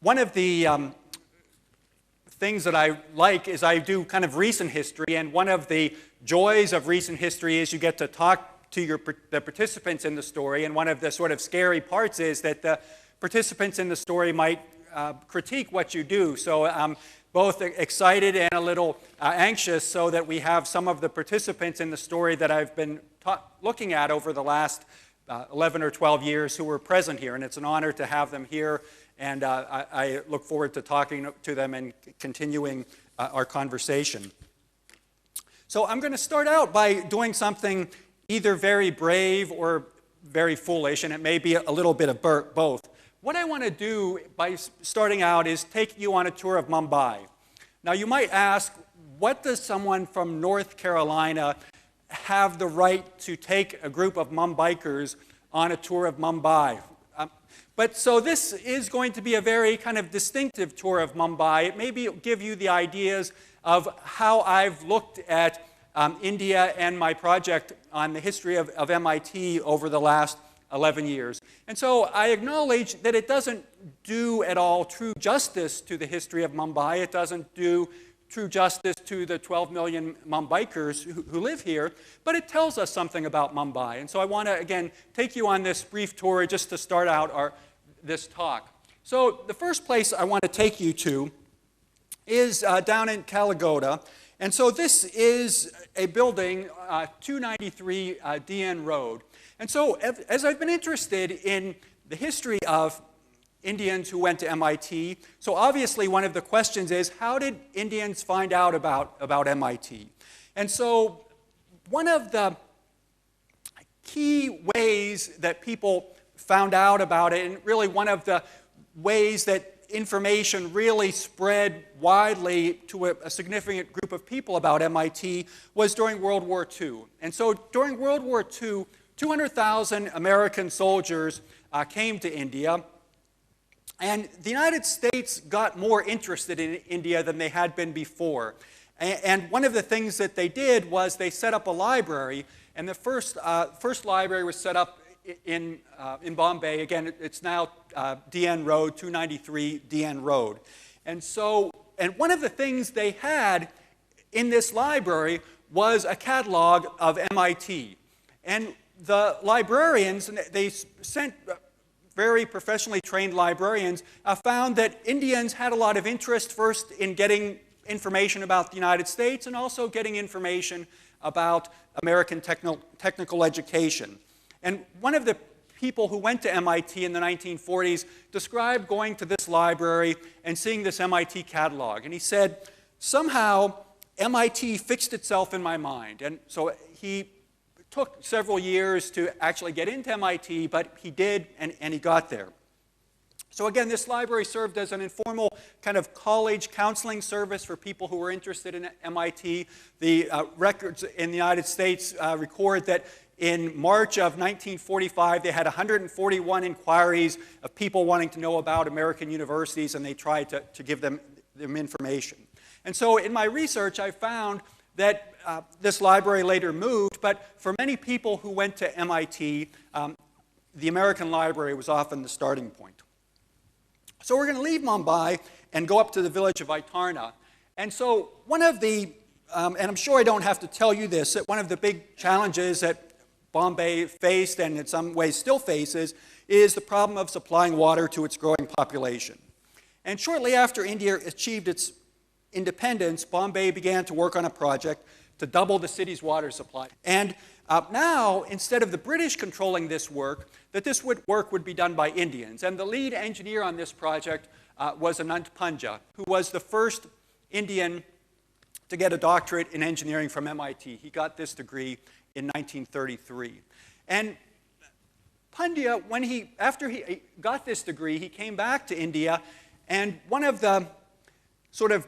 one of the things that I like is I do kind of recent history, and one of the joys of recent history is you get to talk to the participants in the story, and one of the sort of scary parts is that the participants in the story might critique what you do. So I'm both excited and a little anxious so that we have some of the participants in the story that I've been looking at over the last 11 or 12 years who were present here, and it's an honor to have them here, and I look forward to talking to them and continuing our conversation. So I'm going to start out by doing something either very brave or very foolish, and it may be a little bit of both. What I want to do by starting out is take you on a tour of Mumbai. Now you might ask, what does someone from North Carolina have the right to take a group of Mumbaikers on a tour of Mumbai? But so this is going to be a very kind of distinctive tour of Mumbai. It may give you the ideas of how I've looked at India and my project on the history of MIT over the last 11 years. And so I acknowledge that it doesn't do at all true justice to the history of Mumbai. It doesn't do true justice to the 12 million Mumbaikers who live here, but it tells us something about Mumbai. And so I want to, again, take you on this brief tour just to start out this talk. So the first place I want to take you to is down in Kaligota. And so this is a building, 293 DN Road. And so as I've been interested in the history of Indians who went to MIT, so obviously one of the questions is, how did Indians find out about MIT? And so one of the key ways that people found out about it, and really one of the ways that information really spread widely to a significant group of people about MIT, was during World War II. And so during World War II, 200,000 American soldiers came to India, and the United States got more interested in India than they had been before. And one of the things that they did was they set up a library, and the first library was set up in Bombay. Again, it's now DN Road, 293 DN Road. And one of the things they had in this library was a catalog of MIT. And the librarians, they sent very professionally trained librarians, found that Indians had a lot of interest first in getting information about the United States and also getting information about American technical education. And one of the people who went to MIT in the 1940s described going to this library and seeing this MIT catalog. And he said, somehow MIT fixed itself in my mind. And so he took several years to actually get into MIT, but he did, and he got there. So again, this library served as an informal kind of college counseling service for people who were interested in MIT. The records in the United States record that in March of 1945, they had 141 inquiries of people wanting to know about American universities, and they tried to give them information. And so in my research, I found that this library later moved, but for many people who went to MIT, the American library was often the starting point. So we're going to leave Mumbai and go up to the village of Aitarna. And so one of the, and I'm sure I don't have to tell you this, that one of the big challenges that Bombay faced, and in some ways still faces, is the problem of supplying water to its growing population. And shortly after India achieved its independence, Bombay began to work on a project to double the city's water supply. And now, instead of the British controlling this work, that this work would be done by Indians. And the lead engineer on this project was Anant Panja, who was the first Indian to get a doctorate in engineering from MIT. He got this degree in 1933. And Pandya, after he got this degree, he came back to India, and one of the sort of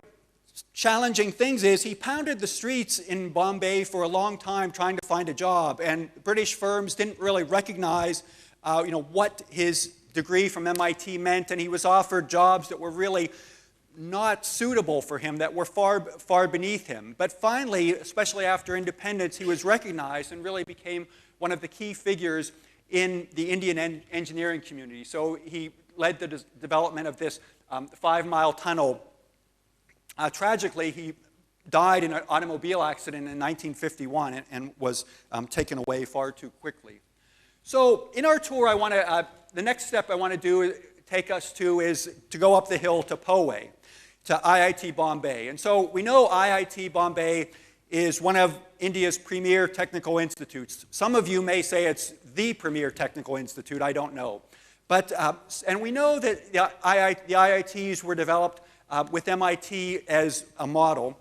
challenging things is he pounded the streets in Bombay for a long time trying to find a job, and British firms didn't really recognize what his degree from MIT meant, and he was offered jobs that were really not suitable for him, that were far beneath him. But finally, especially after independence, he was recognized and really became one of the key figures in the Indian engineering community. So he led the development of this 5-mile tunnel. Tragically, he died in an automobile accident in 1951 and was taken away far too quickly. So in our tour, the next step I want to do, take us to, is to go up the hill to Poway, to IIT Bombay. And so we know IIT Bombay is one of India's premier technical institutes. Some of you may say it's the premier technical institute, I don't know. But, and we know that the IITs were developed with MIT as a model.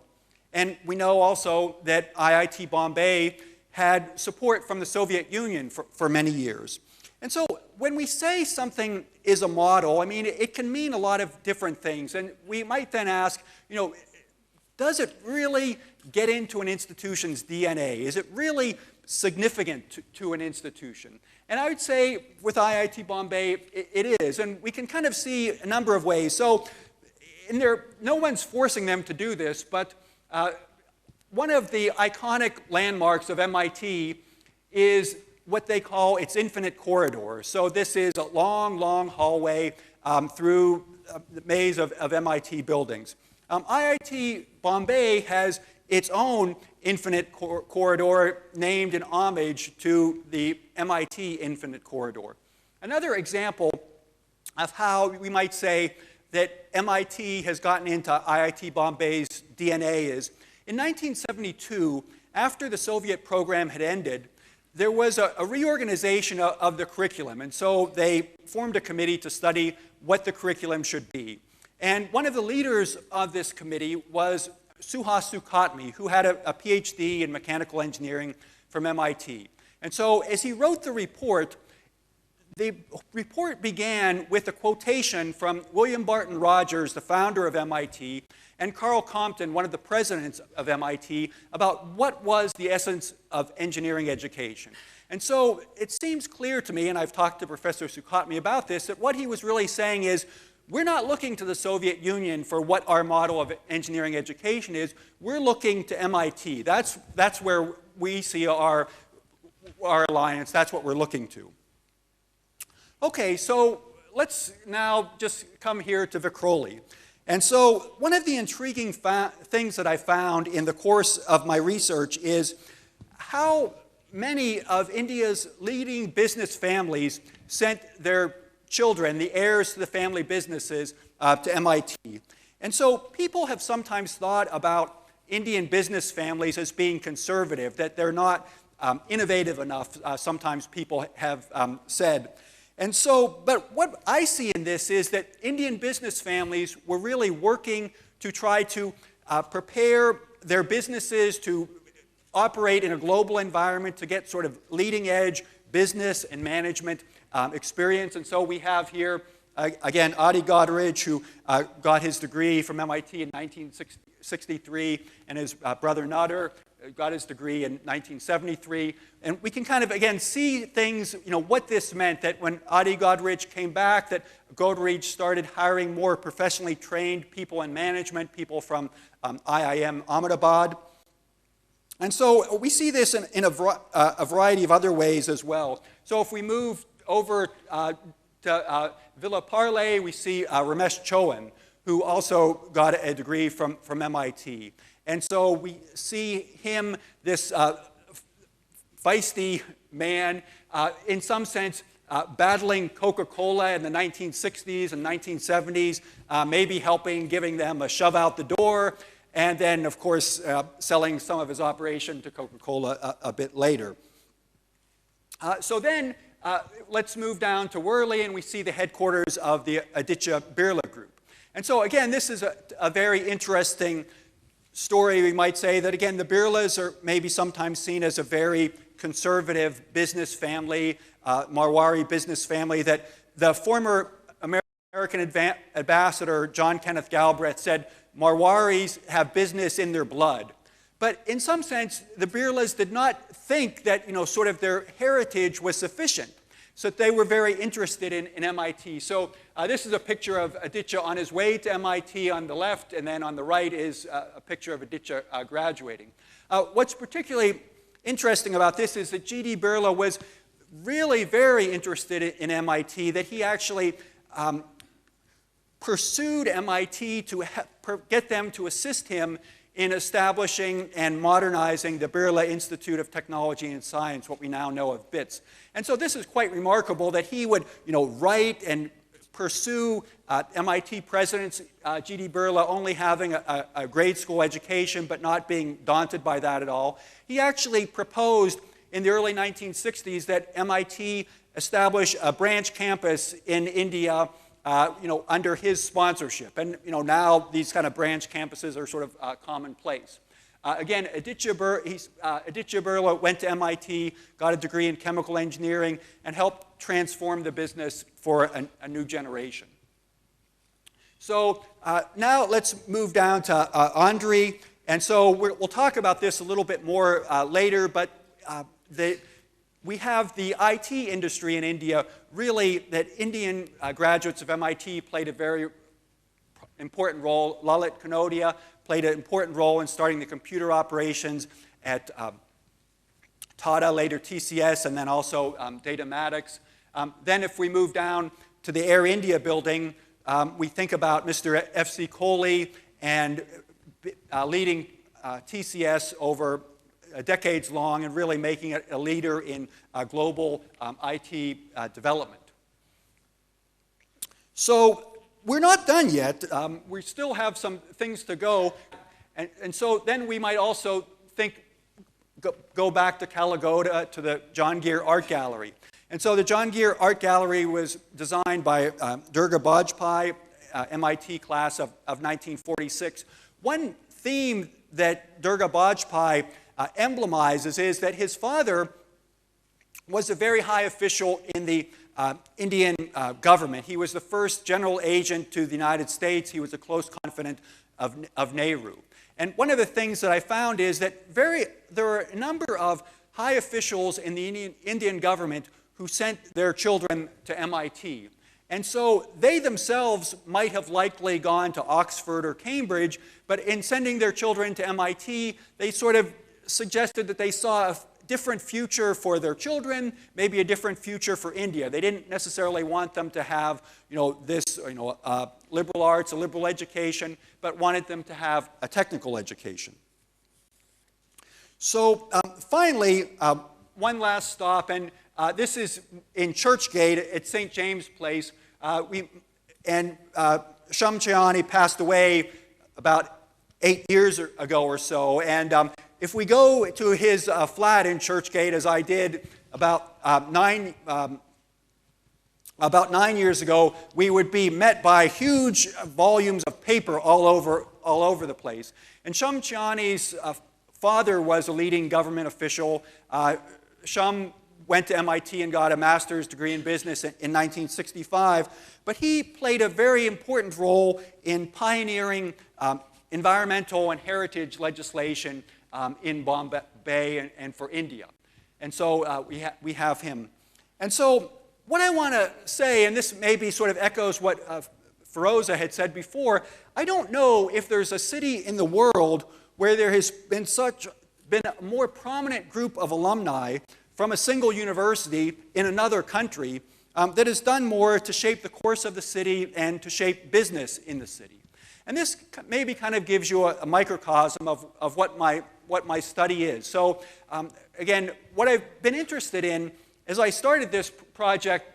And we know also that IIT Bombay had support from the Soviet Union for many years. And so when we say something is a model, I mean, it can mean a lot of different things. And we might then ask, does it really get into an institution's DNA? Is it really significant to an institution? And I would say with IIT Bombay, it is. And we can kind of see a number of ways. So no one's forcing them to do this, but one of the iconic landmarks of MIT is what they call its infinite corridor. So this is a long, long hallway through the maze of MIT buildings. IIT Bombay has its own infinite corridor named in homage to the MIT infinite corridor. Another example of how we might say that MIT has gotten into IIT Bombay's DNA is, in 1972, after the Soviet program had ended, there was a reorganization of the curriculum. And so they formed a committee to study what the curriculum should be. And one of the leaders of this committee was Suhas Sukhatme, who had a PhD in mechanical engineering from MIT. And so as he wrote the report began with a quotation from William Barton Rogers, the founder of MIT, and Carl Compton, one of the presidents of MIT, about what was the essence of engineering education. And so it seems clear to me, and I've talked to Professor Sukhatme about this, that what he was really saying is, we're not looking to the Soviet Union for what our model of engineering education is. We're looking to MIT. That's where we see our alliance. That's what we're looking to. Okay, so let's now just come here to Vikhroli. And so one of the intriguing things that I found in the course of my research is how many of India's leading business families sent their children, the heirs to the family businesses, to MIT. And so people have sometimes thought about Indian business families as being conservative, that they're not innovative enough, sometimes people have said. And so, but what I see in this is that Indian business families were really working to try to prepare their businesses to operate in a global environment, to get sort of leading edge business and management experience. And so we have here, again, Adi Godrej, who got his degree from MIT in 1963, and his brother Nader got his degree in 1973. And we can kind of, again, see things, what this meant, that when Adi Godrej came back, that Godrej started hiring more professionally trained people in management, people from IIM Ahmedabad. And so we see this in a variety of other ways as well. So if we move over to Villa Parle, we see Ramesh Chauhan, who also got a degree from MIT. And so we see him, this feisty man, in some sense, battling Coca-Cola in the 1960s and 1970s, maybe helping, giving them a shove out the door, and then, of course, selling some of his operation to Coca-Cola a bit later. So then, let's move down to Worli, and we see the headquarters of the Aditya Birla Group. And so, again, this is a very interesting story. We might say that, again, the Birlas are maybe sometimes seen as a very conservative business family, Marwari business family, that the former American ambassador, John Kenneth Galbraith, said Marwaris have business in their blood. But in some sense, the Birlas did not think that, sort of their heritage was sufficient. So they were very interested in MIT. So this is a picture of Aditya on his way to MIT on the left, and then on the right is a picture of Aditya graduating. What's particularly interesting about this is that G.D. Birla was really very interested in MIT, that he actually pursued MIT to get them to assist him in establishing and modernizing the Birla Institute of Technology and Science, what we now know of BITS. And so this is quite remarkable that he would, write and pursue MIT presidents, G.D. Birla only having a grade school education but not being daunted by that at all. He actually proposed in the early 1960s that MIT establish a branch campus in India under his sponsorship. And now these kind of branch campuses are sort of commonplace. Again, Aditya Birla went to MIT, got a degree in chemical engineering, and helped transform the business for a new generation. So now let's move down to Andhri. And so we'll talk about this a little bit more later, but we have the IT industry in India, really, that Indian graduates of MIT played a very important role. Lalit Kanodia played an important role in starting the computer operations at Tata, later TCS, and then also Datamatics. Then if we move down to the Air India building, we think about Mr. F.C. Kohli and leading TCS over decades long and really making it a leader in global IT development. So we're not done yet. We still have some things to go. And so then we might also go back to Kalagoda to the Jahangir Art Gallery. And so the Jahangir Art Gallery was designed by Durga Bajpai, MIT class of 1946. One theme that Durga Bajpai emblemizes is that his father was a very high official in the Indian government. He was the first general agent to the United States. He was a close confidant of Nehru. And one of the things that I found is that there are a number of high officials in the Indian government who sent their children to MIT. And so they themselves might have likely gone to Oxford or Cambridge, but in sending their children to MIT, they sort of suggested that they saw a different future for their children, maybe a different future for India. They didn't necessarily want them to have, liberal arts, a liberal education, but wanted them to have a technical education. So finally, one last stop, and this is in Churchgate at St. James Place. Shamchiani passed away about 8 years ago or so, and if we go to his flat in Churchgate, as I did about 9 years ago, we would be met by huge volumes of paper all over the place. And Shamchiani's father was a leading government official. Sham went to MIT and got a master's degree in business in 1965, but he played a very important role in pioneering environmental and heritage legislation in Bombay and for India. And so we have him. And so what I want to say, and this maybe sort of echoes what Feroza had said before, I don't know if there's a city in the world where there has been a more prominent group of alumni from a single university in another country that has done more to shape the course of the city and to shape business in the city. And this maybe kind of gives you a microcosm of what my study is. So again, what I've been interested in as I started this project,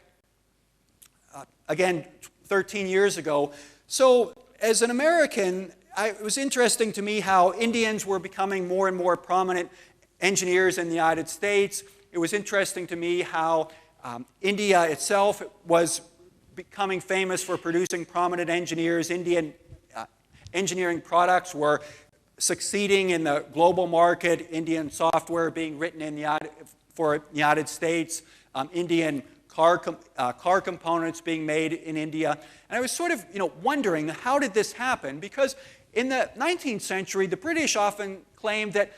again, 13 years ago. So as an American, it was interesting to me how Indians were becoming more and more prominent engineers in the United States. It was interesting to me how India itself was becoming famous for producing prominent engineers. Indian engineering products were succeeding in the global market, Indian software being written for the United States, Indian car components being made in India. And I was sort of wondering, how did this happen? Because in the 19th century, the British often claimed that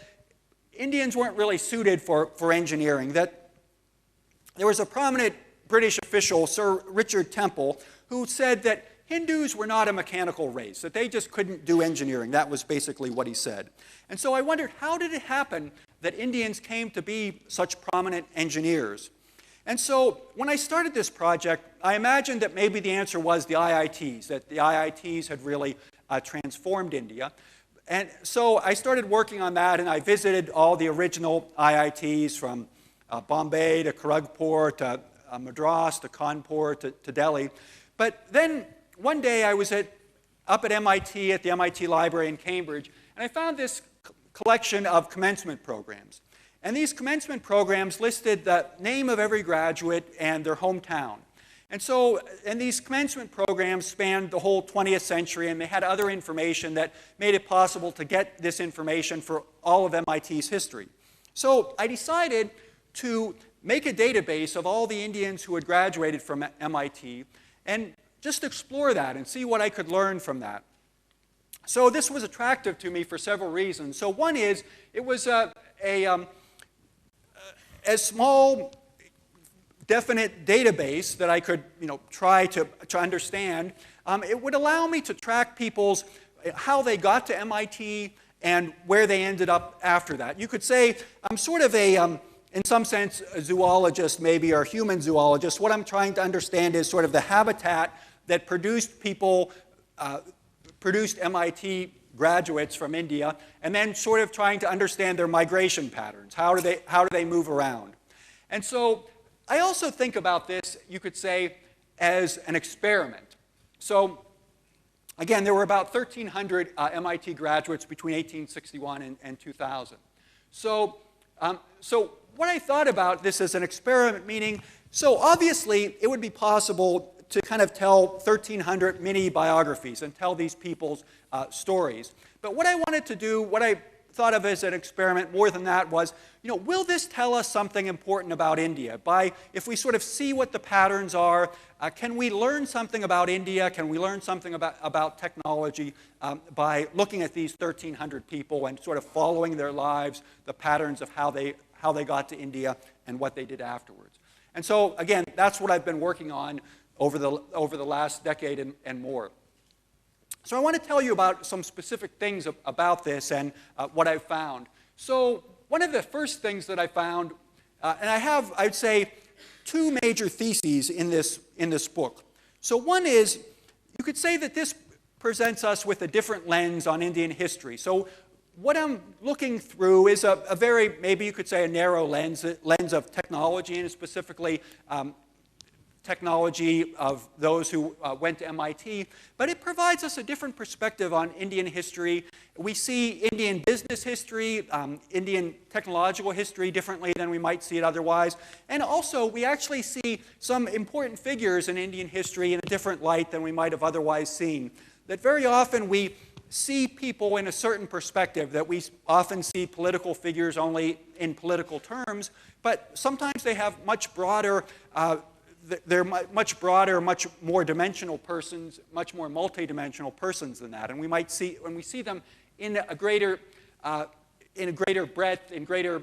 Indians weren't really suited for engineering, that there was a prominent British official, Sir Richard Temple, who said that Hindus were not a mechanical race, that they just couldn't do engineering. That was basically what he said. And so I wondered, how did it happen that Indians came to be such prominent engineers? And so when I started this project, I imagined that maybe the answer was the IITs, that the IITs had really transformed India. And so I started working on that, and I visited all the original IITs from Bombay to Kharagpur to Madras to Kanpur to Delhi. But then one day I was up at MIT, at the MIT Library in Cambridge, and I found this collection of commencement programs. And these commencement programs listed the name of every graduate and their hometown. And these commencement programs spanned the whole 20th century, and they had other information that made it possible to get this information for all of MIT's history. So I decided to make a database of all the Indians who had graduated from MIT and just explore that and see what I could learn from that. So this was attractive to me for several reasons. So one is, it was a small, definite database that I could, try to understand. It would allow me to track how they got to MIT and where they ended up after that. You could say I'm sort of in some sense, a zoologist maybe, or a human zoologist. What I'm trying to understand is sort of the habitat that produced MIT graduates from India, and then sort of trying to understand their migration patterns. How do they move around? And so I also think about this, you could say, as an experiment. So again, there were about 1,300 MIT graduates between 1861 and 2000. So what I thought about this as an experiment, meaning, so obviously it would be possible to kind of tell 1,300 mini biographies and tell these people's stories. But what I wanted to do, what I thought of as an experiment more than that was, will this tell us something important about India? If we sort of see what the patterns are, can we learn something about India? Can we learn something about technology by looking at these 1,300 people and sort of following their lives, the patterns of how they got to India and what they did afterwards? And so, again, that's what I've been working on over the last decade and more. So I want to tell you about some specific things about this and what I've found. So one of the first things that I found, and I'd say, two major theses in this book. So one is, you could say that this presents us with a different lens on Indian history. So what I'm looking through is a very, maybe you could say, a narrow lens of technology, and specifically technology of those who went to MIT, but it provides us a different perspective on Indian history. We see Indian business history, Indian technological history differently than we might see it otherwise. And also, we actually see some important figures in Indian history in a different light than we might have otherwise seen. That very often we see people in a certain perspective, that we often see political figures only in political terms, but sometimes they have much broader they're much broader, much more dimensional persons, much more multidimensional persons than that. And we might see, when we see them in a greater breadth, in greater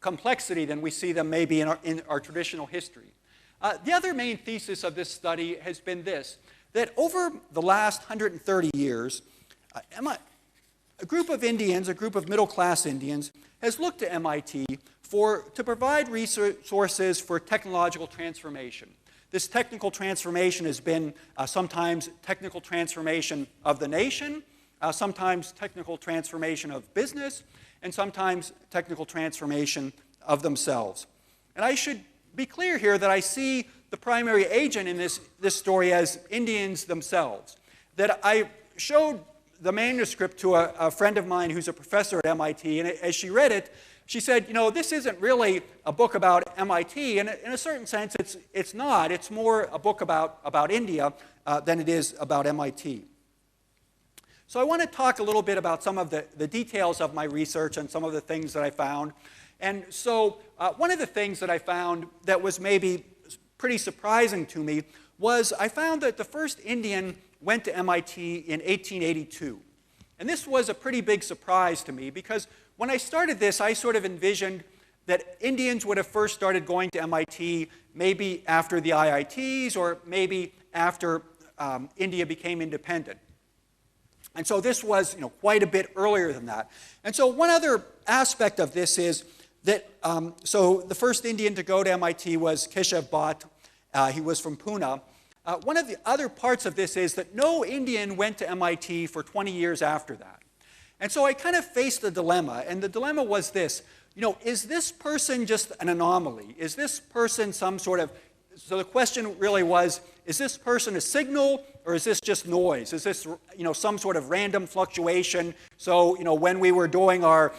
complexity than we see them maybe in our traditional history. The other main thesis of this study has been this, that over the last 130 years, a group of Indians, a group of middle-class Indians, has looked to MIT to provide resources for technological transformation. This technical transformation has been sometimes technical transformation of the nation, sometimes technical transformation of business, and sometimes technical transformation of themselves. And I should be clear here that I see the primary agent in this story as Indians themselves. That I showed the manuscript to a friend of mine who's a professor at MIT, and as she read it, she said, this isn't really a book about MIT, and in a certain sense, it's not. It's more a book about India than it is about MIT. So I want to talk a little bit about some of the details of my research and some of the things that I found. And so one of the things that I found that was maybe pretty surprising to me was I found that the first Indian went to MIT in 1882. And this was a pretty big surprise to me because when I started this, I sort of envisioned that Indians would have first started going to MIT maybe after the IITs or maybe after India became independent. And so this was quite a bit earlier than that. And so one other aspect of this is So the first Indian to go to MIT was Keshav Bhatt. He was from Pune. One of the other parts of this is that no Indian went to MIT for 20 years after that. And so I kind of faced a dilemma, and the dilemma was this. Is this person just an anomaly? Is this person some sort of, so the question really was, is this person a signal, or is this just noise? Is this, some sort of random fluctuation? So, when we were doing our,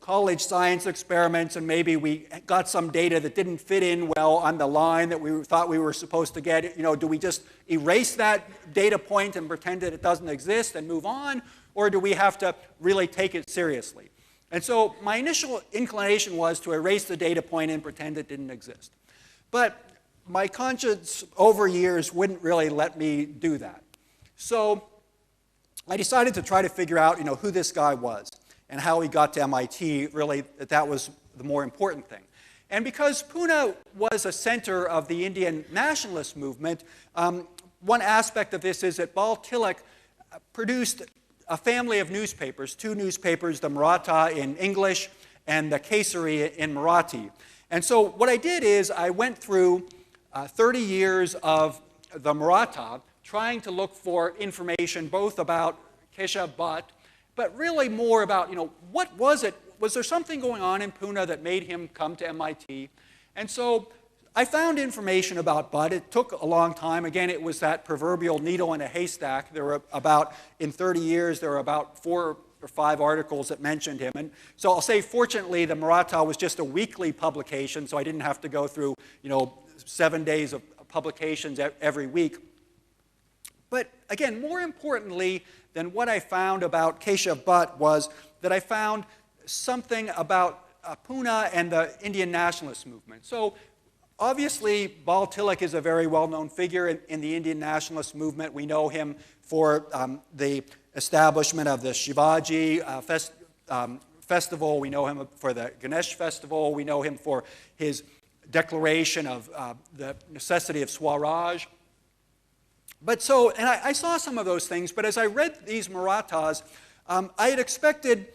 college science experiments, and maybe we got some data that didn't fit in well on the line that we thought we were supposed to get, do we just erase that data point and pretend that it doesn't exist and move on? Or do we have to really take it seriously? And so my initial inclination was to erase the data point and pretend it didn't exist. But my conscience over years wouldn't really let me do that. So I decided to try to figure out, who this guy was and how he got to MIT. Really, that was the more important thing. And because Pune was a center of the Indian nationalist movement, one aspect of this is that Bal Tilak produced a family of newspapers, two newspapers, the Maratha in English and the Kesari in Marathi. And so what I did is I went through 30 years of the Maratha, trying to look for information both about Keshav Bhatt, but really more about, what was it? Was there something going on in Pune that made him come to MIT? And so I found information about Bhatt. It took a long time. Again, it was that proverbial needle in a haystack. There were in 30 years, there were about 4 or 5 articles that mentioned him. And so I'll say, fortunately, the Maratha was just a weekly publication, so I didn't have to go through, 7 days of publications every week. But again, more importantly than what I found about Keshav Bhatt was that I found something about Pune and the Indian nationalist movement. So obviously, Bal Tilak is a very well-known figure in the Indian nationalist movement. We know him for the establishment of the Shivaji festival. We know him for the Ganesh festival. We know him for his declaration of the necessity of Swaraj. But so, and I saw some of those things, but as I read these Marathas, I had expected,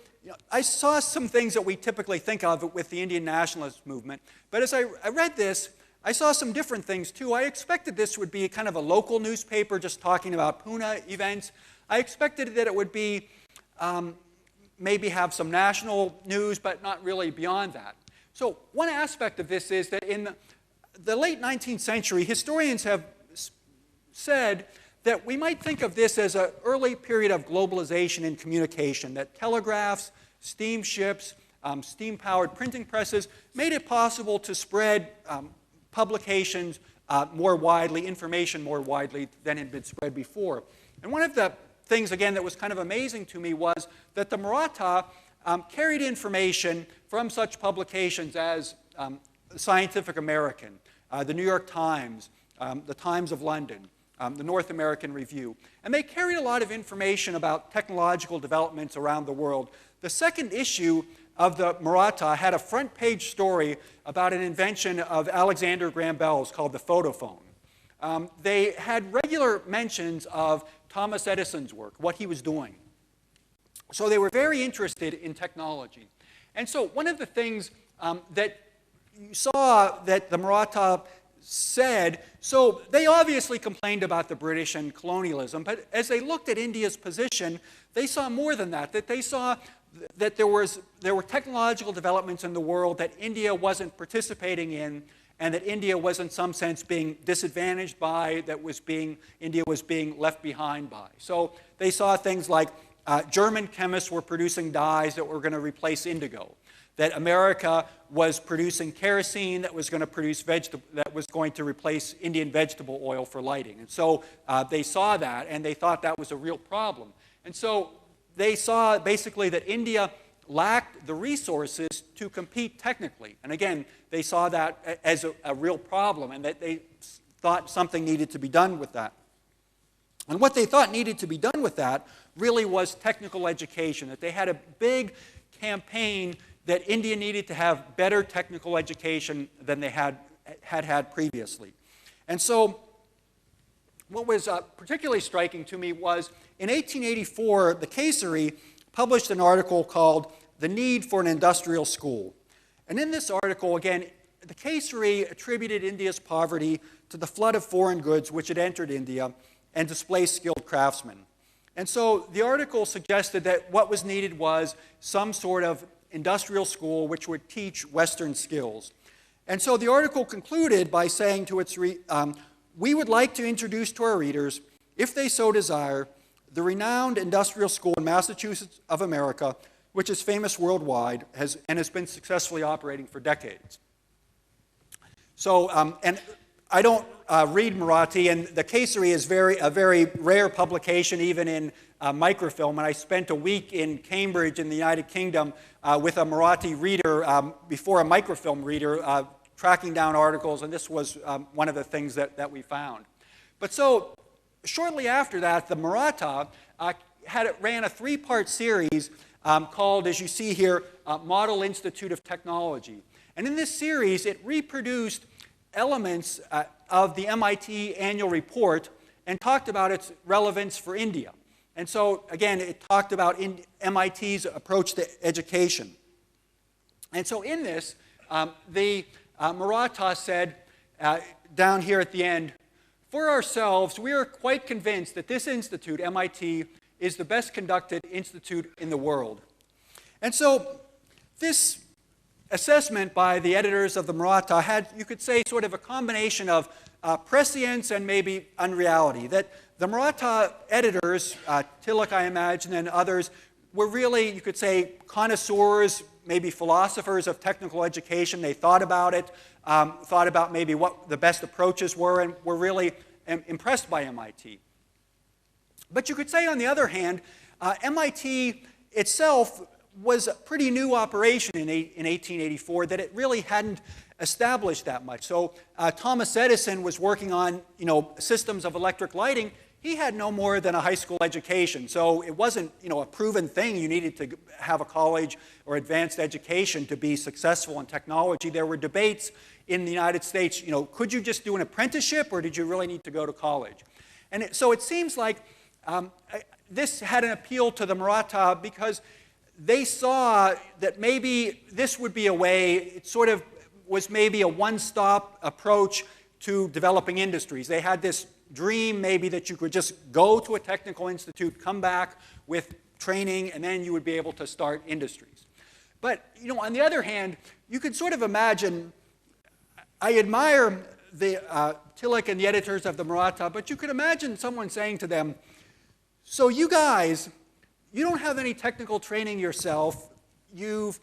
I saw some things that we typically think of with the Indian nationalist movement, but as I read this, I saw some different things too. I expected this would be kind of a local newspaper just talking about Pune events. I expected that it would be, maybe have some national news, but not really beyond that. So one aspect of this is that in the late 19th century, historians have said that we might think of this as an early period of globalization in communication, that telegraphs, steamships, steam-powered printing presses made it possible to spread publications more widely, information more widely than had been spread before. And one of the things, again, that was kind of amazing to me was that the Maratha carried information from such publications as Scientific American, the New York Times, the Times of London, the North American Review. And they carried a lot of information about technological developments around the world. The second issue of the Maratha had a front page story about an invention of Alexander Graham Bell's called the photophone. They had regular mentions of Thomas Edison's work, what he was doing. So they were very interested in technology. And so one of the things that you saw that the Maratha said, so they obviously complained about the British and colonialism, but as they looked at India's position, they saw more than that, that they saw that there were technological developments in the world that India wasn't participating in, and that India was in some sense being disadvantaged by, India was being left behind by. So they saw things like German chemists were producing dyes that were going to replace indigo, that America was producing kerosene that was going to replace Indian vegetable oil for lighting. And so they saw that, and they thought that was a real problem. And so they saw basically that India lacked the resources to compete technically. And again, they saw that as a real problem, and that they thought something needed to be done with that. And what they thought needed to be done with that really was technical education, that they had a big campaign that India needed to have better technical education than they had previously. And so what was particularly striking to me was in 1884, the Kesari published an article called the need for an industrial school. And in this article, again, the Kesari attributed India's poverty to the flood of foreign goods which had entered India and displaced skilled craftsmen. And so the article suggested that what was needed was some sort of industrial school which would teach Western skills. And so the article concluded by saying to its we would like to introduce to our readers, if they so desire, the renowned industrial school in Massachusetts of America, which is famous worldwide and has been successfully operating for decades. So, and I don't read Marathi, and the Kesari is a very rare publication, even in microfilm. And I spent a week in Cambridge in the United Kingdom with a Marathi reader before a microfilm reader, tracking down articles, and this was one of the things that we found. But so, shortly after that, the Maratha ran a three-part series called, as you see here, Model Institute of Technology. And in this series, it reproduced elements of the MIT annual report and talked about its relevance for India. And so, again, it talked about MIT's approach to education. And so in this, the Maratha said, down here at the end, for ourselves, we are quite convinced that this institute, MIT, is the best conducted institute in the world. And so this assessment by the editors of the Maratha had, you could say, sort of a combination of prescience and maybe unreality. That the Maratha editors, Tilak, I imagine, and others, were really, you could say, connoisseurs, maybe philosophers of technical education. They thought about it, thought about maybe what the best approaches were, and were really impressed by MIT. But you could say, on the other hand, MIT itself was a pretty new operation in 1884, that it really hadn't established that much. So Thomas Edison was working on, systems of electric lighting. He had no more than a high school education, so it wasn't, a proven thing. You needed to have a college or advanced education to be successful in technology. There were debates in the United States, could you just do an apprenticeship, or did you really need to go to college? And so it seems like this had an appeal to the Maratha because they saw that maybe this would be a way, it sort of was maybe a one-stop approach to developing industries. They had this dream maybe that you could just go to a technical institute, come back with training, and then you would be able to start industries. But, on the other hand, you could sort of imagine, I admire the Tilak and the editors of the Maratha, but you could imagine someone saying to them, so you guys, you don't have any technical training yourself. You've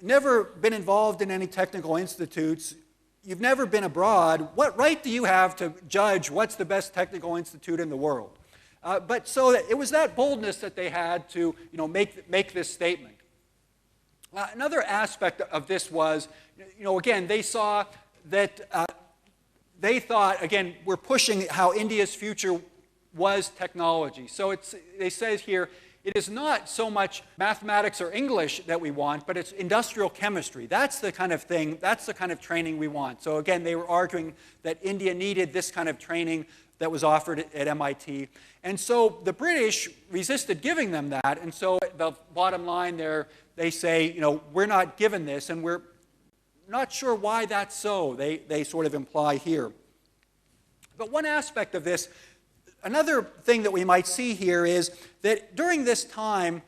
never been involved in any technical institutes. You've never been abroad. What right do you have to judge what's the best technical institute in the world? But so it was that boldness that they had to make this statement. Another aspect of this was, again, they saw that they thought, again, we're pushing how India's future was technology. So they say here, it is not so much mathematics or English that we want, but it's industrial chemistry. That's the kind of thing, that's the kind of training we want. So again, they were arguing that India needed this kind of training that was offered at MIT. And so the British resisted giving them that. And so the bottom line there, they say, we're not given this, and we're not sure why that's so, they sort of imply here. But one aspect of this, another thing that we might see here is that during this time,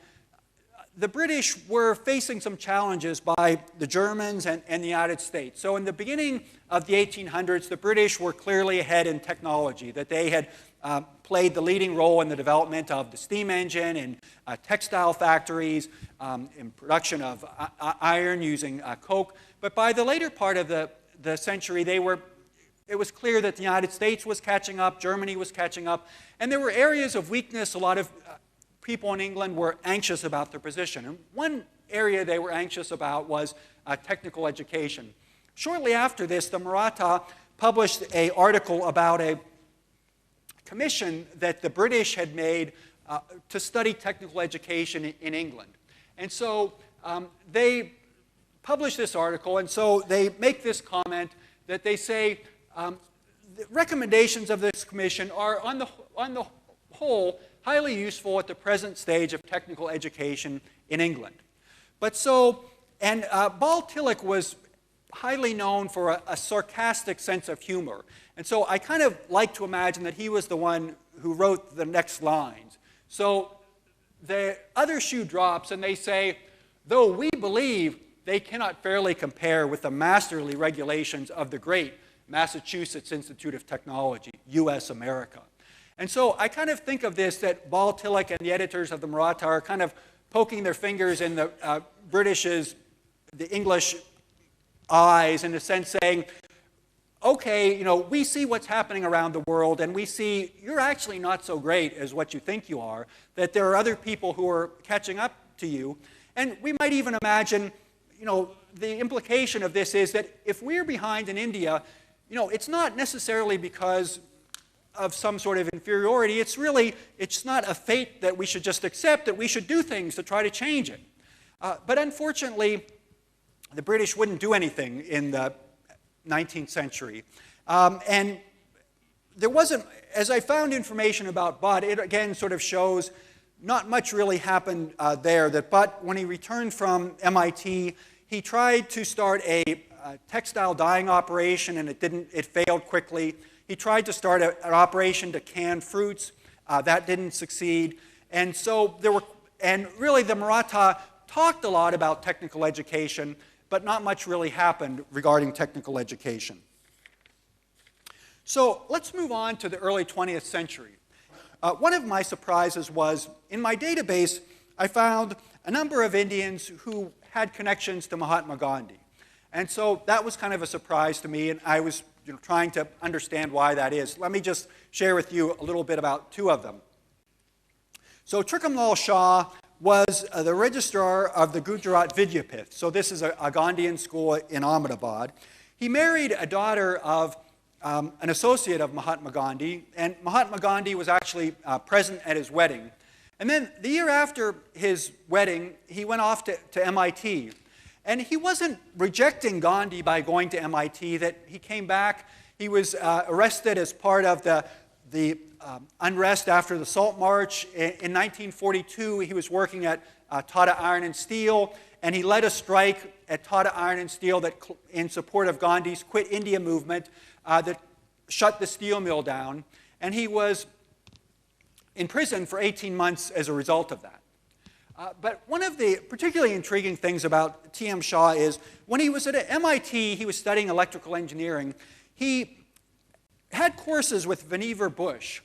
the British were facing some challenges by the Germans and the United States. So in the beginning of the 1800s, the British were clearly ahead in technology, that they had played the leading role in the development of the steam engine, in textile factories, in production of iron using coke. But by the later part of the century, it was clear that the United States was catching up, Germany was catching up, and there were areas of weakness. A lot of people in England were anxious about their position. And one area they were anxious about was technical education. Shortly after this, the Maratha published an article about a commission that the British had made to study technical education in England. And so they published this article, and so they make this comment that they say, the recommendations of this commission are, on the whole, highly useful at the present stage of technical education in England. Bal Tilak was highly known for a sarcastic sense of humor. And so I kind of like to imagine that he was the one who wrote the next lines. So the other shoe drops and they say, though we believe they cannot fairly compare with the masterly regulations of the great Massachusetts Institute of Technology, U.S. America. And so I kind of think of this, that Bal Tilak and the editors of the Maratha are kind of poking their fingers in the the English eyes, in a sense saying, okay, we see what's happening around the world, and we see you're actually not so great as what you think you are, that there are other people who are catching up to you. And we might even imagine, the implication of this is that if we're behind in India, it's not necessarily because of some sort of inferiority. It's not a fate that we should just accept, that we should do things to try to change it. But unfortunately, the British wouldn't do anything in the 19th century. And there wasn't, as I found information about Butt, it again sort of shows not much really happened there. That Butt, when he returned from MIT, he tried to start a textile dyeing operation, and it failed quickly. He tried to start an operation to can fruits. That didn't succeed. And so really the Maratha talked a lot about technical education, but not much really happened regarding technical education. So let's move on to the early 20th century. One of my surprises was, in my database, I found a number of Indians who had connections to Mahatma Gandhi. And so that was kind of a surprise to me, and I was trying to understand why that is. Let me just share with you a little bit about two of them. So Amol Shah was the registrar of the Gujarat Vidyapith. So this is a Gandhian school in Ahmedabad. He married a daughter of an associate of Mahatma Gandhi, and Mahatma Gandhi was actually present at his wedding. And then the year after his wedding, he went off to MIT. And he wasn't rejecting Gandhi by going to MIT, that he came back. He was arrested as part of the unrest after the Salt March. In 1942, he was working at Tata Iron and Steel, and he led a strike at Tata Iron and Steel in support of Gandhi's Quit India movement that shut the steel mill down. And he was in prison for 18 months as a result of that. But one of the particularly intriguing things about T.M. Shah is when he was at MIT, he was studying electrical engineering. He had courses with Vannevar Bush.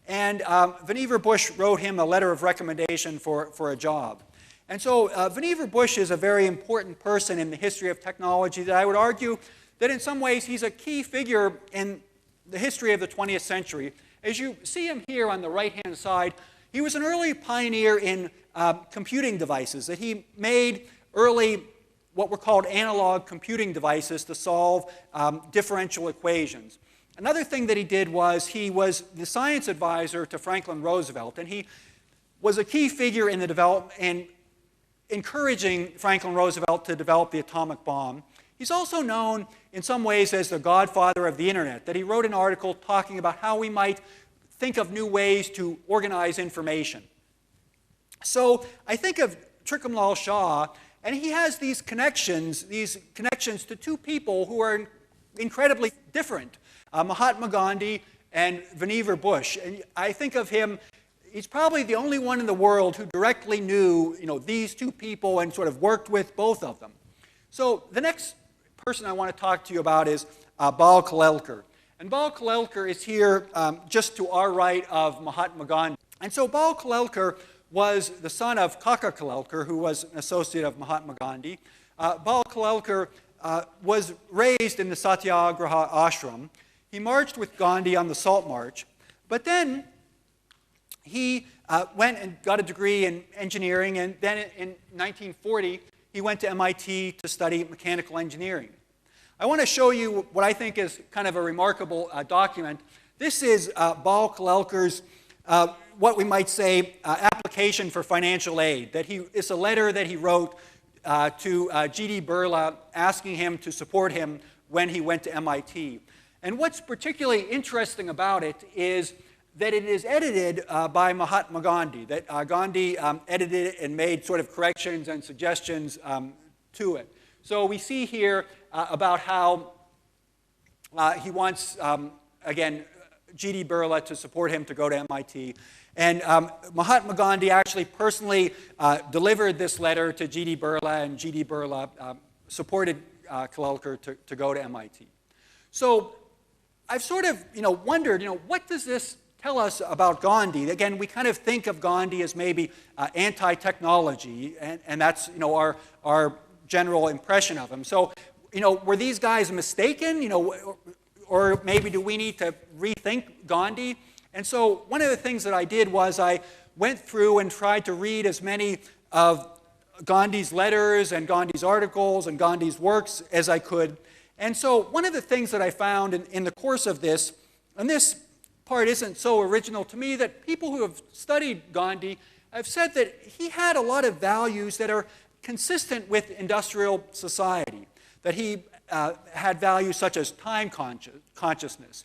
And Vannevar Bush wrote him a letter of recommendation for a job. And so Vannevar Bush is a very important person in the history of technology that I would argue that in some ways he's a key figure in the history of the 20th century. As you see him here on the right-hand side, he was an early pioneer in computing devices, that he made early what were called analog computing devices to solve differential equations. Another thing that he did was he was the science advisor to Franklin Roosevelt, and he was a key figure in the development and encouraging Franklin Roosevelt to develop the atomic bomb. He's also known in some ways as the godfather of the internet, that he wrote an article talking about how we might think of new ways to organize information. So I think of Amol Shah, and he has these connections to two people who are incredibly different, Mahatma Gandhi and Vannevar Bush. And I think of him, he's probably the only one in the world who directly knew these two people and sort of worked with both of them. So the next person I want to talk to you about is Ballal Kolker. And Ballal Kolker is here just to our right of Mahatma Gandhi. And so Ballal Kolker was the son of Kaka Kolker, who was an associate of Mahatma Gandhi. Ballal Kolker was raised in the Satyagraha ashram. He marched with Gandhi on the Salt March, but then he went and got a degree in engineering, and then in 1940, he went to MIT to study mechanical engineering. I want to show you what I think is kind of a remarkable document. This is Ballal Kolker's, what we might say, application for financial aid. It's a letter that he wrote to G.D. Birla asking him to support him when he went to MIT. And what's particularly interesting about it is that it is edited by Mahatma Gandhi, that Gandhi edited it and made sort of corrections and suggestions to it. So we see here about how he wants, again, G.D. Birla to support him to go to MIT. And Mahatma Gandhi actually personally delivered this letter to G.D. Birla, and G.D. Birla supported Kolker to go to MIT. So I've sort of, wondered, what does this tell us about Gandhi? Again, we kind of think of Gandhi as maybe anti-technology, and that's, our general impression of him. So, were these guys mistaken, or maybe do we need to rethink Gandhi? And so one of the things that I did was I went through and tried to read as many of Gandhi's letters and Gandhi's articles and Gandhi's works as I could. And so one of the things that I found in the course of this, and this part isn't so original to me, that people who have studied Gandhi have said that he had a lot of values that are consistent with industrial society, that he had values such as time consciousness,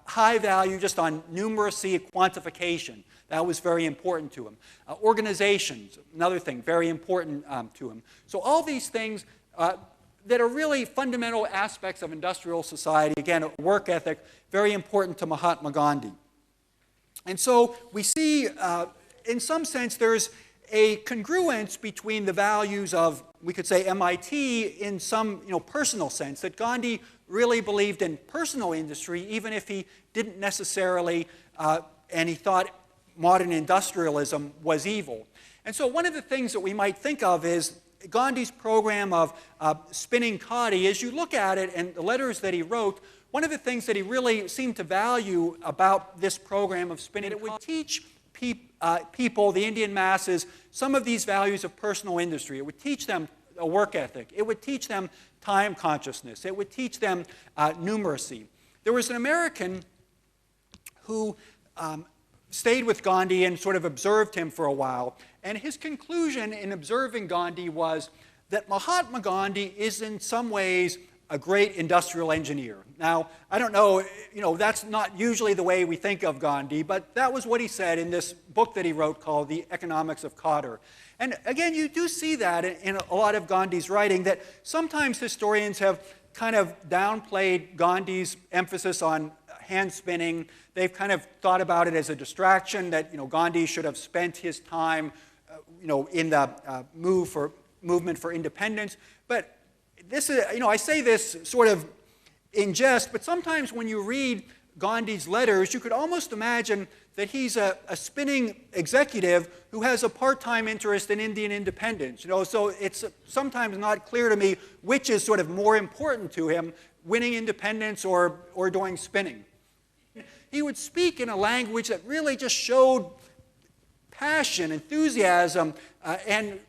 high value just on numeracy quantification. That was very important to him. Organizations, another thing, very important to him. So all these things that are really fundamental aspects of industrial society, again, work ethic, very important to Mahatma Gandhi. And so we see, in some sense, there's a congruence between the values of, we could say, MIT in some personal sense, that Gandhi really believed in personal industry, even if he didn't necessarily, and he thought modern industrialism was evil. And so one of the things that we might think of is Gandhi's program of spinning khadi. As you look at it and the letters that he wrote, one of the things that he really seemed to value about this program of spinning, it would teach people, the Indian masses, some of these values of personal industry. It would teach them a work ethic. It would teach them time consciousness. It would teach them numeracy. There was an American who stayed with Gandhi and sort of observed him for a while. And his conclusion in observing Gandhi was that Mahatma Gandhi is in some ways a great industrial engineer. Now, I don't know, that's not usually the way we think of Gandhi, but that was what he said in this book that he wrote called The Economics of Cotter. And again, you do see that in a lot of Gandhi's writing, that sometimes historians have kind of downplayed Gandhi's emphasis on hand spinning. They've kind of thought about it as a distraction, that Gandhi should have spent his time in the movement for independence. But this is, I say this sort of in jest, but sometimes when you read Gandhi's letters, you could almost imagine that he's a spinning executive who has a part-time interest in Indian independence. So it's sometimes not clear to me which is sort of more important to him, winning independence or doing spinning. He would speak in a language that really just showed passion, enthusiasm, and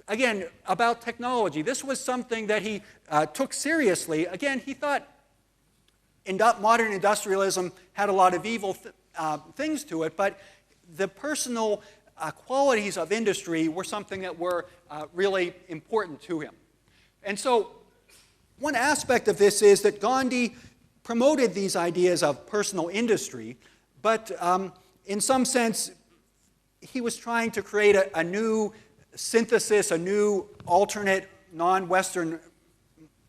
again, about technology. This was something that he took seriously. Again, he thought modern industrialism had a lot of evil things to it, but the personal qualities of industry were something that were really important to him. And so one aspect of this is that Gandhi promoted these ideas of personal industry, but in some sense, he was trying to create a new synthesis, a new alternate non-Western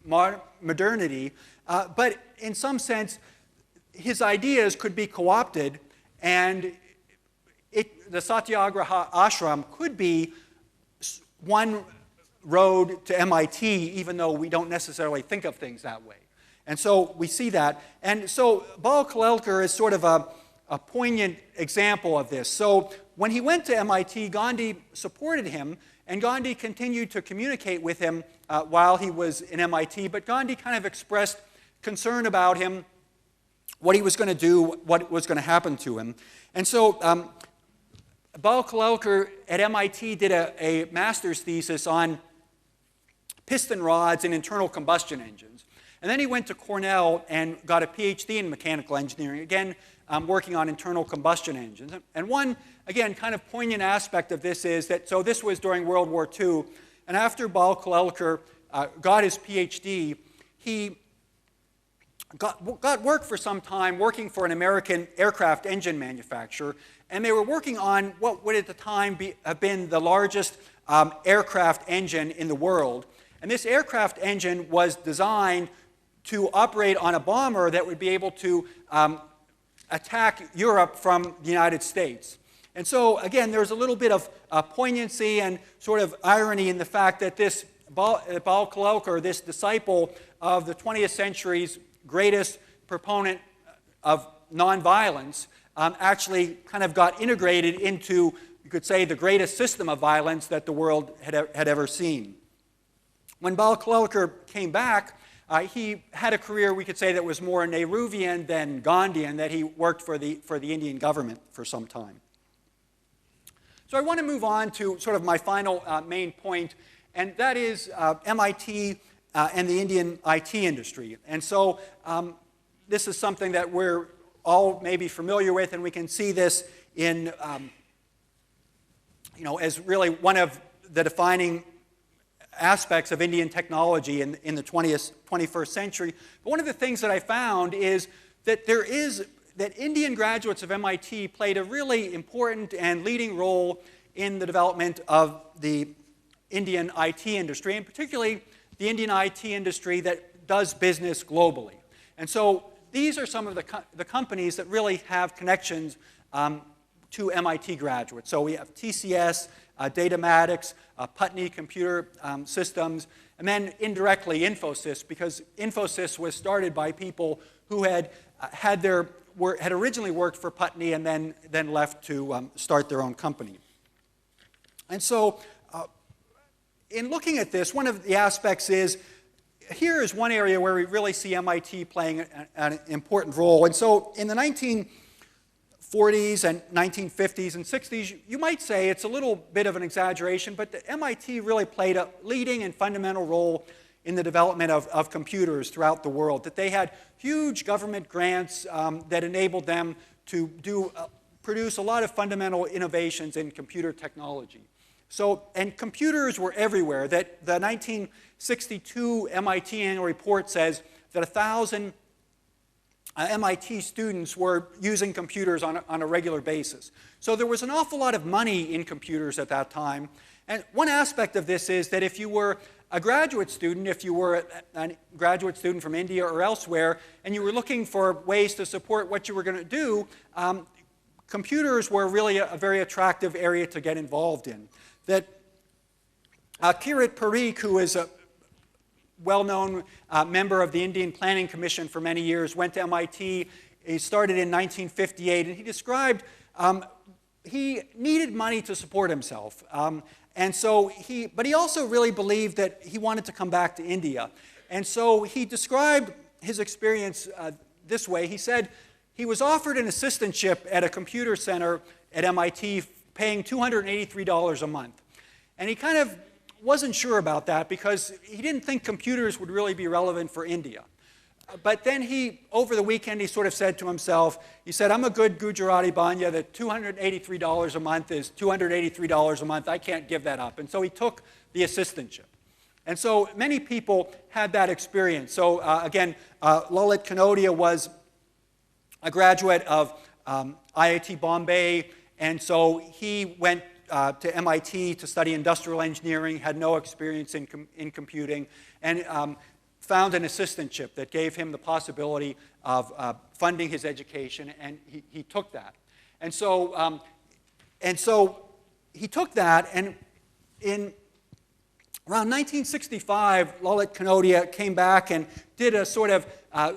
modernity, but in some sense, his ideas could be co-opted, and the Satyagraha ashram could be one road to MIT, even though we don't necessarily think of things that way. And so we see that. And so Ballal Kolker is sort of a poignant example of this. So when he went to MIT, Gandhi supported him, and Gandhi continued to communicate with him while he was in MIT, but Gandhi kind of expressed concern about him, what he was going to do, what was going to happen to him. And so Ballal Kolker at MIT did a master's thesis on piston rods and internal combustion engines. And then he went to Cornell and got a PhD in mechanical engineering, again, working on internal combustion engines. And one, again, kind of poignant aspect of this is that, so this was during World War II, and after Ballal Kolker got his PhD, he got work for some time working for an American aircraft engine manufacturer, and they were working on what would at the time have been the largest aircraft engine in the world. And this aircraft engine was designed to operate on a bomber that would be able to attack Europe from the United States. And so, again, there's a little bit of poignancy and sort of irony in the fact that this Ballal Kolker, this disciple of the 20th century's greatest proponent of nonviolence, actually kind of got integrated into, you could say, the greatest system of violence that the world had ever seen. When Ballal Kolker came back, he had a career, we could say, that was more Nehruvian than Gandhian, that he worked for the Indian government for some time. So I want to move on to sort of my final main point, and that is MIT and the Indian IT industry. And so this is something that we're all maybe familiar with, and we can see this in, as really one of the defining aspects of Indian technology in the 21st century. But one of the things that I found is that that Indian graduates of MIT played a really important and leading role in the development of the Indian IT industry, and particularly the Indian IT industry that does business globally. And so these are some of the companies that really have connections to MIT graduates. So we have TCS, Datamatics, Putney Computer Systems, and then indirectly Infosys, because Infosys was started by people who had originally worked for Putney and then left to start their own company. And so in looking at this, one of the aspects is, here is one area where we really see MIT playing an important role. And so in the 1940s and 1950s and 60s, you might say it's a little bit of an exaggeration, but the MIT really played a leading and fundamental role in the development of computers throughout the world, that they had huge government grants that enabled them to produce a lot of fundamental innovations in computer technology. So, and computers were everywhere. That the 1962 MIT annual report says that 1,000 MIT students were using computers on a regular basis. So there was an awful lot of money in computers at that time. And one aspect of this is that if you were a graduate student, if you were a graduate student from India or elsewhere, and you were looking for ways to support what you were going to do, computers were really a very attractive area to get involved in. That Kirit Parikh, who is a well-known member of the Indian Planning Commission for many years, went to MIT. He started in 1958, and he described he needed money to support himself. But he also really believed that he wanted to come back to India. And so he described his experience this way. He said he was offered an assistantship at a computer center at MIT paying $283 a month. And he kind of wasn't sure about that because he didn't think computers would really be relevant for India. But then over the weekend, he sort of said to himself, he said, I'm a good Gujarati Banya, that $283 a month is $283 a month. I can't give that up. And so he took the assistantship. And so many people had that experience. So again, Lalit Kanodia was a graduate of IIT Bombay, and so he went to MIT to study industrial engineering, had no experience in computing, and found an assistantship that gave him the possibility of funding his education, and he took that. And so he took that, and in around 1965, Lalit Kanodia came back and did a sort of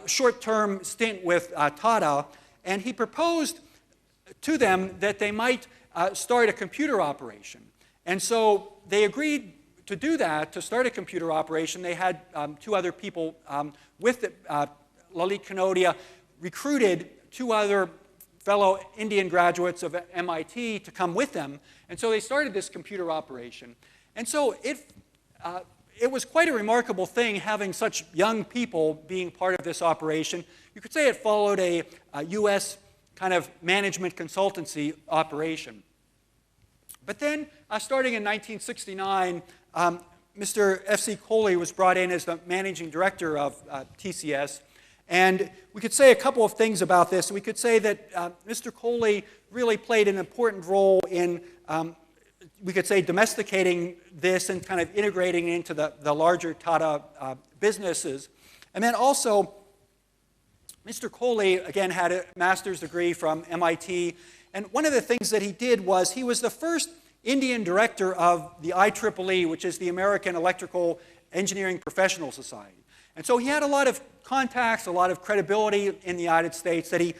short-term stint with Tata, and he proposed to them that they might start a computer operation. And so they agreed to do that, to start a computer operation. They had two other people with it. Lalit Kanodia recruited two other fellow Indian graduates of MIT to come with them. And so they started this computer operation. And so it was quite a remarkable thing having such young people being part of this operation. You could say it followed a U.S. kind of management consultancy operation. But then, starting in 1969, Mr. F.C. Kohli was brought in as the managing director of TCS, And we could say a couple of things about this. We could say that Mr. Kohli really played an important role in, we could say, domesticating this and kind of integrating it into the larger Tata businesses. And then also, Mr. Kohli, again, had a master's degree from MIT. And one of the things that he did was he was the first Indian director of the IEEE, which is the American Electrical Engineering Professional Society. And so he had a lot of contacts, a lot of credibility in the United States, that he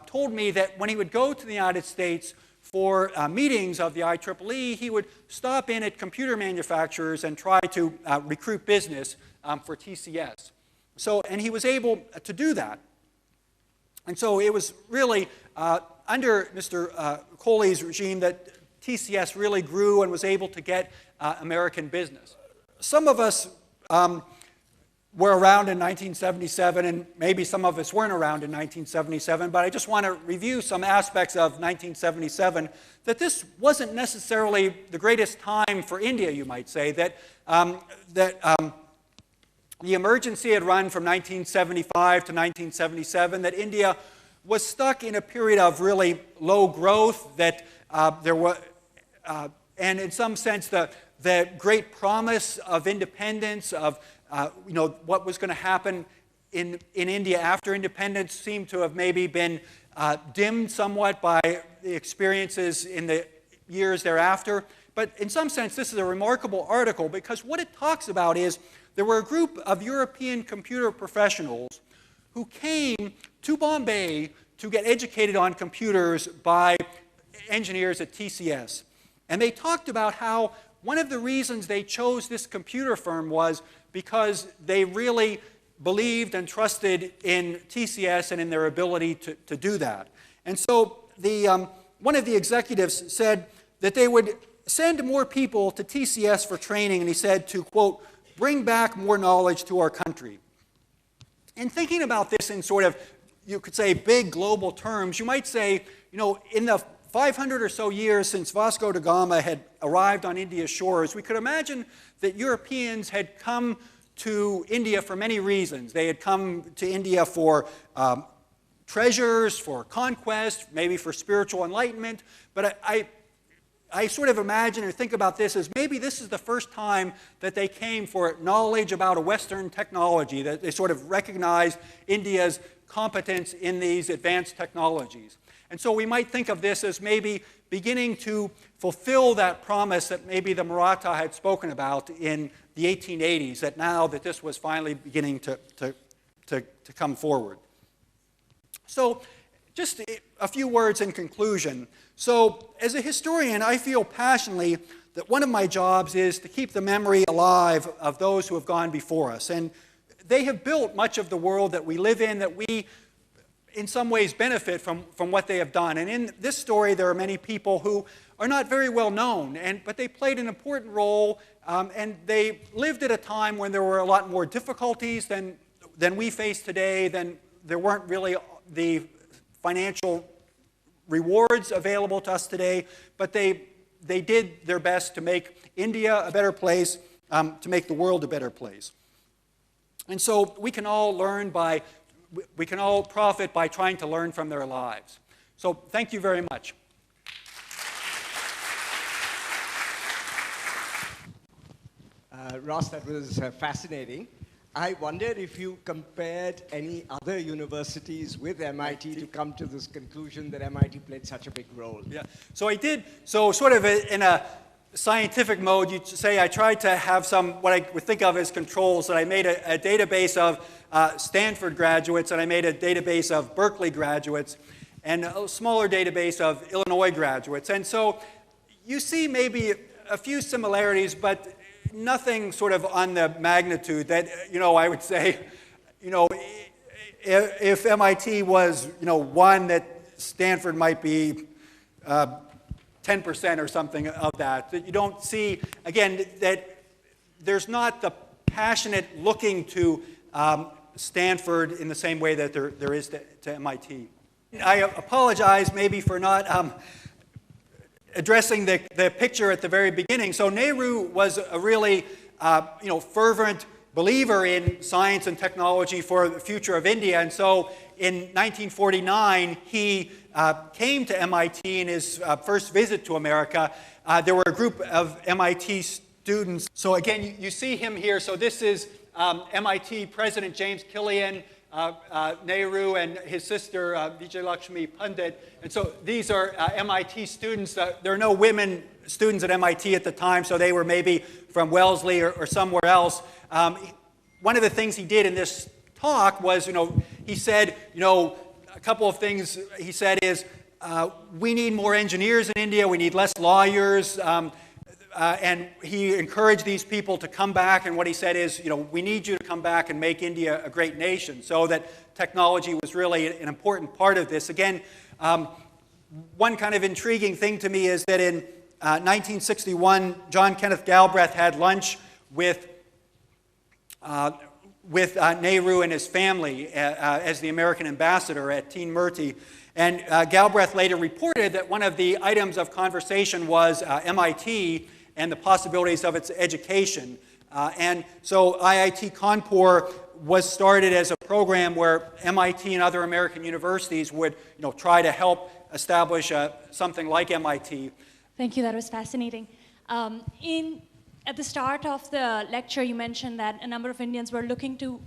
told me that when he would go to the United States for meetings of the IEEE, he would stop in at computer manufacturers and try to recruit business for TCS. So, and he was able to do that. And so it was really under Mr. Kohli's regime that TCS really grew and was able to get American business. Some of us were around in 1977, and maybe some of us weren't around in 1977, but I just want to review some aspects of 1977, that this wasn't necessarily the greatest time for India, you might say, that the emergency had run from 1975 to 1977, that India was stuck in a period of really low growth, that there was, and in some sense, the great promise of independence, of what was going to happen in India after independence seemed to have maybe been dimmed somewhat by the experiences in the years thereafter. But in some sense, this is a remarkable article because what it talks about is there were a group of European computer professionals who came to Bombay to get educated on computers by engineers at TCS. And they talked about how one of the reasons they chose this computer firm was because they really believed and trusted in TCS and in their ability to do that. And so one of the executives said that they would send more people to TCS for training, and he said to, quote, bring back more knowledge to our country. And thinking about this in sort of, you could say, big global terms, you might say, in the 500 or so years since Vasco da Gama had arrived on India's shores, we could imagine that Europeans had come to India for many reasons. They had come to India for treasures, for conquest, maybe for spiritual enlightenment. But I sort of imagine or think about this as maybe this is the first time that they came for knowledge about a Western technology, that they sort of recognized India's competence in these advanced technologies. And so we might think of this as maybe beginning to fulfill that promise that maybe the Maratha had spoken about in the 1880s, that now that this was finally beginning to come forward. So just a few words in conclusion. So as a historian, I feel passionately that one of my jobs is to keep the memory alive of those who have gone before us. And they have built much of the world that we live in, that we in some ways benefit from what they have done. And in this story, there are many people who are not very well known, but they played an important role, and they lived at a time when there were a lot more difficulties than we face today, then there weren't really the financial rewards available to us today, but they did their best to make India a better place, to make the world a better place. And so we can all profit by trying to learn from their lives. So thank you very much. Ross, that was fascinating. I wondered if you compared any other universities with MIT to come to this conclusion that MIT played such a big role. Yeah, so I did. So sort of in a scientific mode, you'd say I tried to have some, what I would think of as controls, that I made a database of Stanford graduates, and I made a database of Berkeley graduates, and a smaller database of Illinois graduates. And so you see maybe a few similarities, but nothing sort of on the magnitude that, I would say, if MIT was, one, that Stanford might be 10% or something of that. That you don't see, again, that there's not the passionate looking to Stanford in the same way that there is to MIT. I apologize maybe for not addressing the picture at the very beginning. So Nehru was a really fervent believer in science and technology for the future of India. And so in 1949, he came to MIT in his first visit to America. There were a group of MIT students. So again, you see him here. So this is MIT President James Killian, Nehru, and his sister Vijayalakshmi Pandit. And so these are MIT students. There are no women students at MIT at the time, so they were maybe from Wellesley or somewhere else. One of the things he did in this talk was, he said, a couple of things he said is, we need more engineers in India, we need less lawyers, and he encouraged these people to come back, and what he said is, we need you to come back and make India a great nation, so that technology was really an important part of this. Again, one kind of intriguing thing to me is that in 1961, John Kenneth Galbraith had lunch with Nehru and his family as the American ambassador at Teen Murti. And Galbraith later reported that one of the items of conversation was MIT and the possibilities of its education. And so IIT Kanpur was started as a program where MIT and other American universities would try to help establish something like MIT. Thank you, that was fascinating. At the start of the lecture, you mentioned that a number of Indians were looking to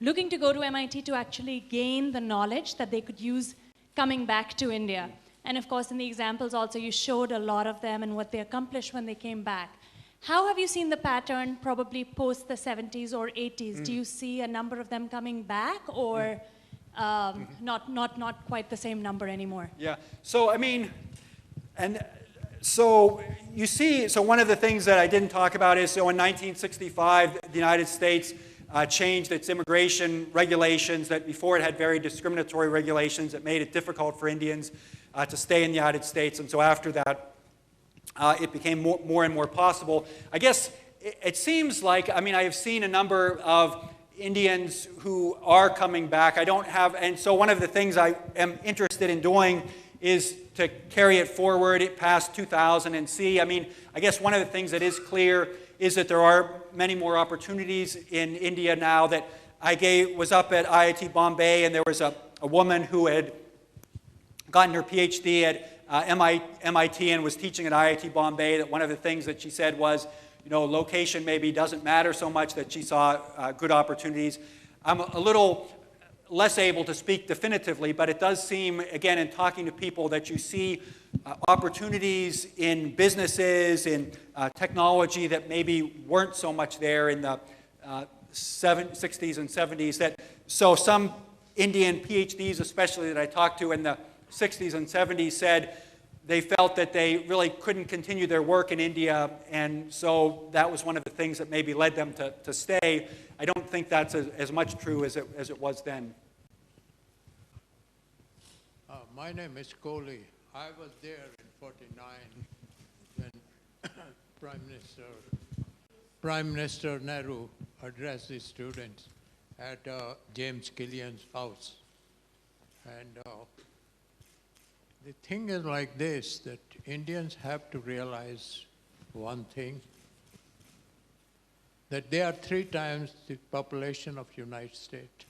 go to MIT to actually gain the knowledge that they could use coming back to India. And of course, in the examples also, you showed a lot of them and what they accomplished when they came back. How have you seen the pattern probably post the 70s or 80s? Do you see a number of them coming back, or not quite the same number anymore? Yeah, so so you see, so one of the things that I didn't talk about is, so in 1965, the United States changed its immigration regulations. That before it had very discriminatory regulations that made it difficult for Indians to stay in the United States. And so after that, it became more and more possible. I guess it seems like, I have seen a number of Indians who are coming back. And so one of the things I am interested in doing is to carry it forward past 2000 and see. I guess one of the things that is clear is that there are many more opportunities in India now. That I was up at IIT Bombay, and there was a woman who had gotten her PhD at MIT and was teaching at IIT Bombay. That one of the things that she said was, location maybe doesn't matter so much, that she saw good opportunities. I'm a little less able to speak definitively, but it does seem, again, in talking to people, that you see opportunities in businesses, in technology that maybe weren't so much there in the 60s and 70s. So some Indian PhDs, especially that I talked to in the 60s and 70s, said they felt that they really couldn't continue their work in India, and so that was one of the things that maybe led them to stay. I don't think that's as much true as it was then. My name is Kohli. I was there in '49 when Prime Minister Nehru addressed the students at James Killian's house. And the thing is like this, that Indians have to realize one thing, that they are 3 times the population of United States.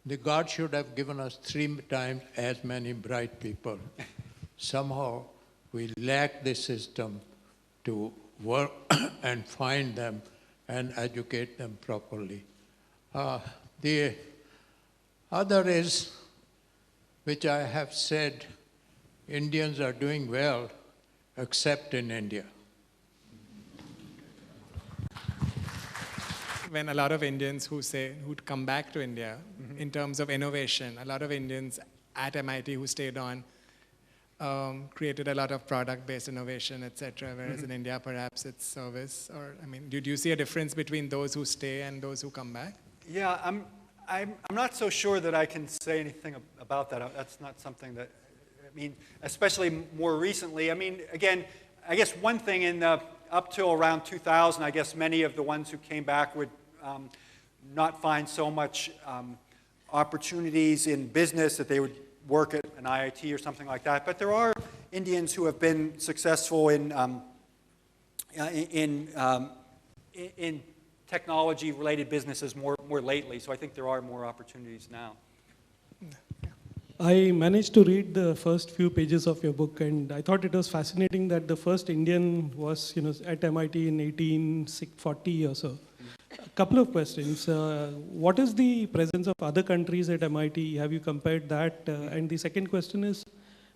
The God should have given us 3 times as many bright people. Somehow we lack the system to work and find them and educate them properly. The other is, which I have said, Indians are doing well, except in India. When a lot of Indians who'd come back to India, in terms of innovation, a lot of Indians at MIT who stayed on created a lot of product-based innovation, etc., whereas in India, perhaps it's service. Or, do you see a difference between those who stay and those who come back? Yeah, I'm not so sure that I can say anything about that. That's not something that, especially more recently. Again, I guess one thing up till around 2000, I guess many of the ones who came back would not find so much opportunities in business, that they would work at an IIT or something like that. But there are Indians who have been successful in technology-related businesses more lately. So I think there are more opportunities now. I managed to read the first few pages of your book, and I thought it was fascinating that the first Indian was, at MIT in 1840 or so. A couple of questions. What is the presence of other countries at MIT? Have you compared that? And the second question is,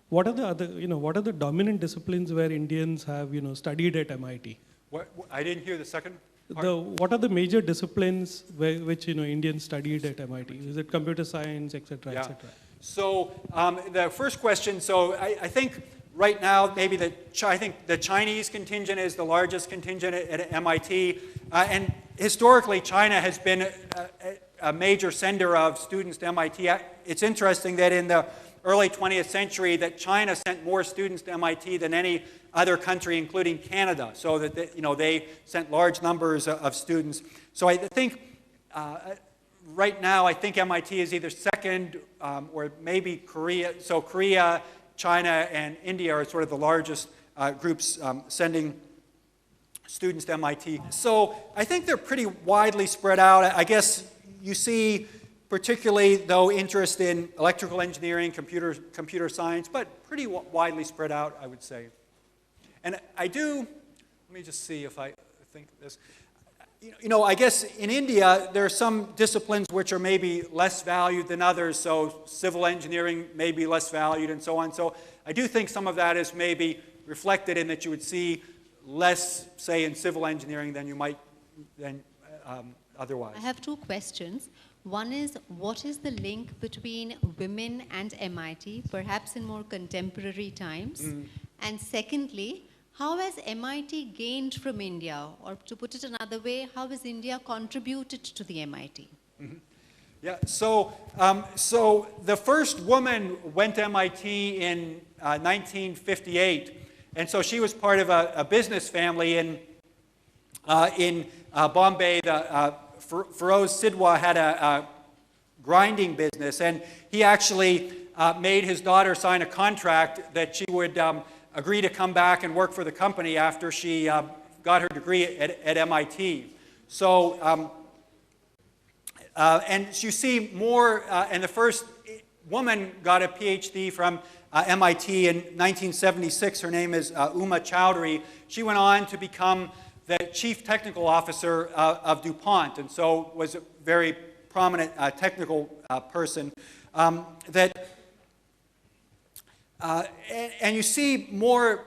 what are the other, what are the dominant disciplines where Indians have, studied at MIT? I didn't hear the second part. What are the major disciplines which Indians studied at MIT? Is it computer science, etc., Yeah. etc.? So the first question, so I think right now maybe I think the Chinese contingent is the largest contingent at MIT. And historically, China has been a major sender of students to MIT. It's interesting that in the early 20th century that China sent more students to MIT than any other country, including Canada. So that they sent large numbers of students. So I think right now, I think MIT is either second or maybe Korea. So Korea, China, and India are sort of the largest groups sending students to MIT. So I think they're pretty widely spread out. I guess you see particularly, though, interest in electrical engineering, computer science, but pretty widely spread out, I would say. And let me just see if I think this. I guess in India, there are some disciplines which are maybe less valued than others, so civil engineering may be less valued and so on. So I do think some of that is maybe reflected in that you would see less, say, in civil engineering than you might otherwise. I have two questions. One is, what is the link between women and MIT, perhaps in more contemporary times? And secondly, how has MIT gained from India? Or to put it another way, how has India contributed to the MIT? Yeah, so the first woman went to MIT in 1958. And so she was part of a business family in Bombay. Feroz Sidwa had a grinding business, and he actually made his daughter sign a contract that she would agree to come back and work for the company after she got her degree at MIT. So, and you see more, and the first woman got a PhD from MIT in 1976. Her name is Uma Chowdhury. She went on to become the chief technical officer of DuPont, and so was a very prominent technical person. And you see more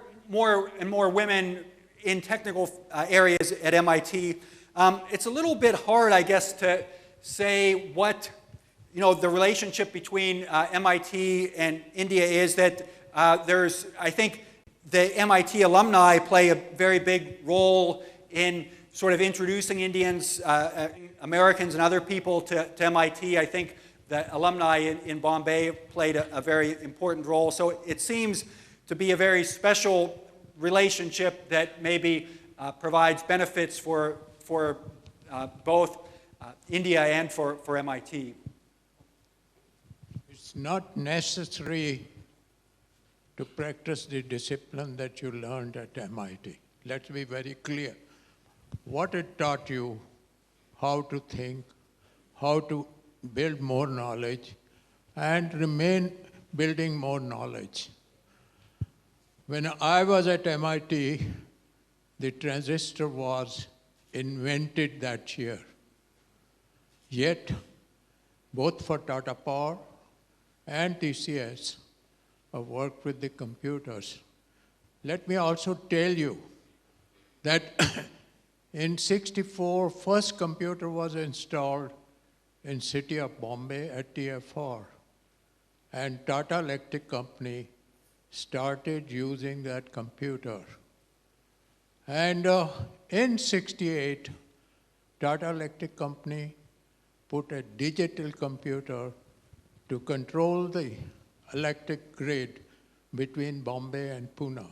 and more women in technical areas at MIT. It's a little bit hard, I guess, to say what the relationship between MIT and India is. That I think the MIT alumni play a very big role in sort of introducing Indians, Americans, and other people to MIT. I think the alumni in Bombay played a very important role. So it seems to be a very special relationship that maybe provides benefits for both India and for MIT. It's not necessary to practice the discipline that you learned at MIT. Let's be very clear. What it taught you, how to think, how to build more knowledge, and remain building more knowledge. When I was at MIT, the transistor was invented that year. Yet, both for Tata Power and TCS, I worked with the computers. Let me also tell you that in '64, first computer was installed in city of Bombay at TFR. And Tata Electric Company started using that computer. And in '68, Tata Electric Company put a digital computer to control the electric grid between Bombay and Pune.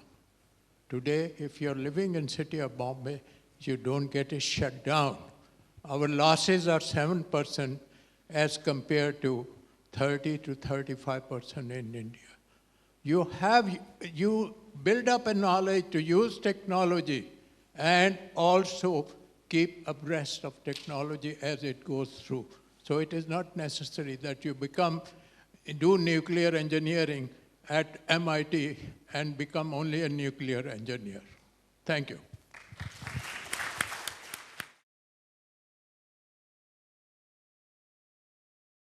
Today, if you're living in city of Bombay, you don't get it shut down. Our losses are 7% as compared to 30 to 35% in India. You build up a knowledge to use technology and also keep abreast of technology as it goes through. So it is not necessary that you do nuclear engineering at MIT and become only a nuclear engineer. Thank you.